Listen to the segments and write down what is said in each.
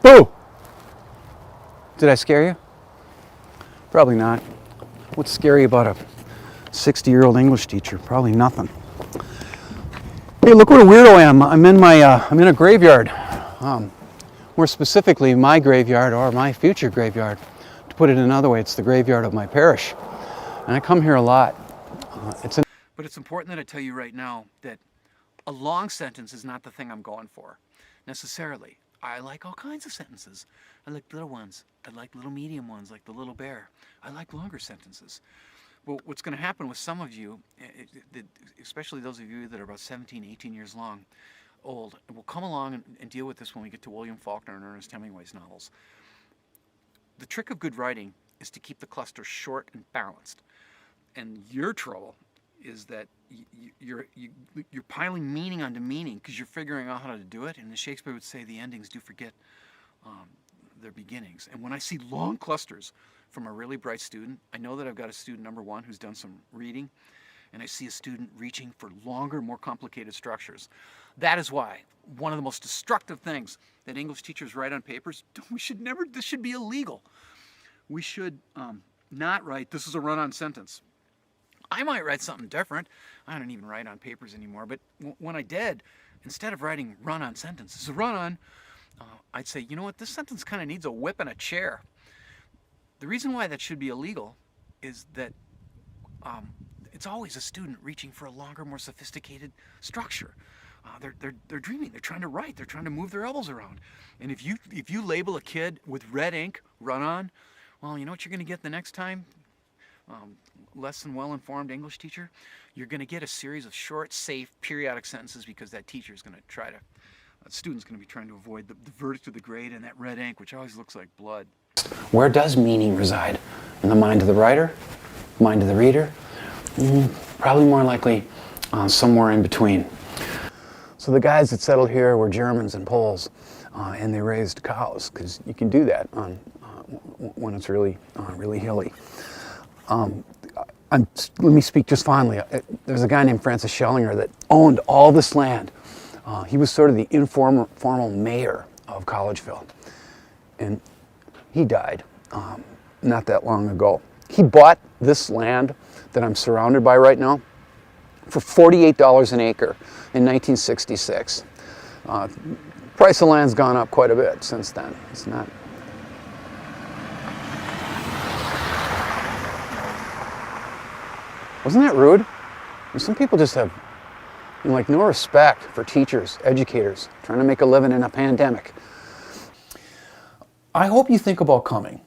Who? Did I scare you? Probably not. What's scary about a 60-year-old English teacher? Probably nothing. Hey, look what a weirdo I am. I'm in a graveyard. More specifically, my graveyard, or my future graveyard. To put it another way, it's the graveyard of my parish. And I come here a lot. But it's important that I tell you right now that a long sentence is not the thing I'm going for, necessarily. I like all kinds of sentences. I like little ones. I like little medium ones, like the little bear. I like longer sentences. Well, what's going to happen with some of you, especially those of you that are about 17, 18 years old, we'll come along and deal with this when we get to William Faulkner and Ernest Hemingway's novels. The trick of good writing is to keep the cluster short and balanced. And your trouble is that you're piling meaning onto meaning because you're figuring out how to do it. And as Shakespeare would say, the endings do forget their beginnings. And when I see long clusters from a really bright student, I know that I've got a student number one who's done some reading, and I see a student reaching for longer, more complicated structures. That is why one of the most destructive things that English teachers write on papers, this should be illegal. We should not write, this is a run-on sentence. I might write something different. I don't even write on papers anymore, but when I did, instead of writing run-on sentences, a run-on, I'd say, you know what, this sentence kind of needs a whip and a chair. The reason why that should be illegal is that it's always a student reaching for a longer, more sophisticated structure. They're dreaming, they're trying to write, they're trying to move their elbows around. And if you label a kid with red ink, run-on, well, you know what you're going to get the next time? Less than well-informed English teacher, you're going to get a series of short, safe, periodic sentences because that teacher is going to student's going to be trying to avoid the verdict of the grade and that red ink, which always looks like blood. Where does meaning reside? In the mind of the writer? Mind of the reader? Probably more likely somewhere in between. So the guys that settled here were Germans and Poles, and they raised cows, because you can do that when it's really hilly. Let me speak just fondly. There's a guy named Francis Schellinger that owned all this land. He was sort of the informal mayor of Collegeville. And he died not that long ago. He bought this land that I'm surrounded by right now for $48 an acre in 1966. Price of land's gone up quite a bit since then. It's not. Wasn't that rude? Some people just have no respect for teachers, educators, trying to make a living in a pandemic. I hope you think about coming.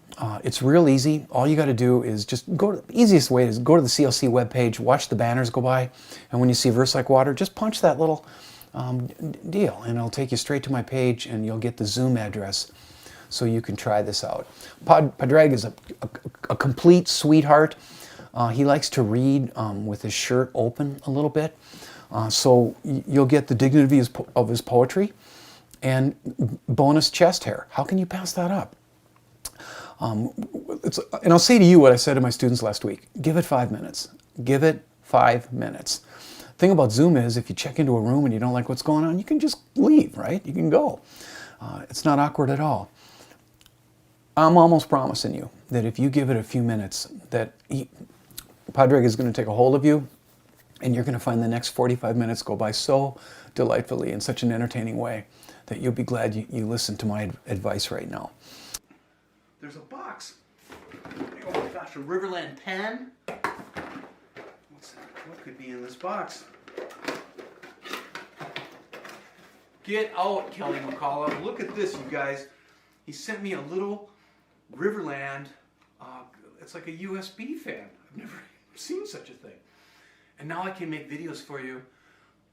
It's real easy. All you got to do is just the easiest way is go to the CLC webpage, watch the banners go by, and when you see Verse Like Water, just punch that little deal, and it'll take you straight to my page, and you'll get the Zoom address so you can try this out. Padraig is a complete sweetheart. He likes to read with his shirt open a little bit, so you'll get the dignity of his poetry and bonus chest hair. How can you pass that up? And I'll say to you what I said to my students last week. Give it 5 minutes. Give it 5 minutes. The thing about Zoom is if you check into a room and you don't like what's going on, you can just leave, right? You can go. It's not awkward at all. I'm almost promising you that if you give it a few minutes, that Padraig is going to take a hold of you, and you're going to find the next 45 minutes go by so delightfully in such an entertaining way that you'll be glad you listened to my advice right now. There's a box. Oh my gosh, a Riverland pen? What could be in this box? Get out, Kelly McCullough. Look at this, you guys. He sent me a little Riverland, it's like a USB fan. I've never seen such a thing. And now I can make videos for you.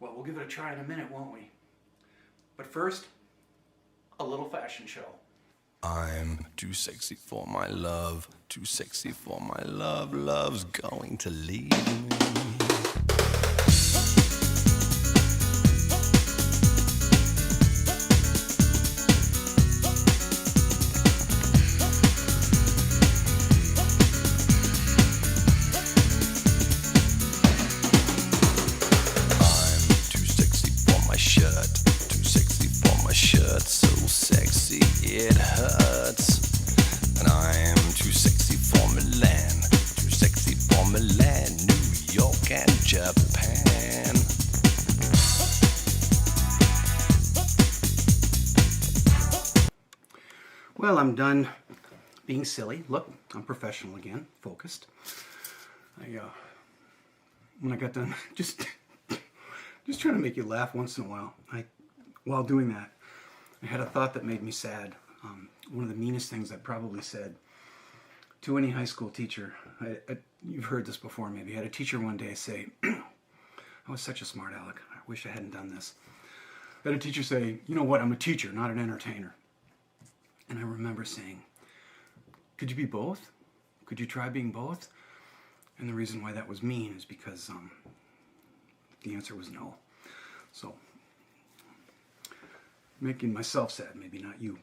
Well, we'll give it a try in a minute, won't we? But first, a little fashion show. I'm too sexy for my love, too sexy for my love, love's going to leave me. So sexy it hurts. And I'm too sexy for Milan, too sexy for Milan, New York and Japan. Well, I'm done being silly. Look, I'm professional again, focused. When I got done, just trying to make you laugh once in a while. While doing that, I had a thought that made me sad. One of the meanest things I probably said to any high school teacher. You've heard this before, maybe. I had a teacher one day say, "I was such a smart aleck. I wish I hadn't done this." I had a teacher say, "You know what? I'm a teacher, not an entertainer." And I remember saying, "Could you be both? Could you try being both?" And the reason why that was mean is because the answer was no. So, making myself sad, maybe not you.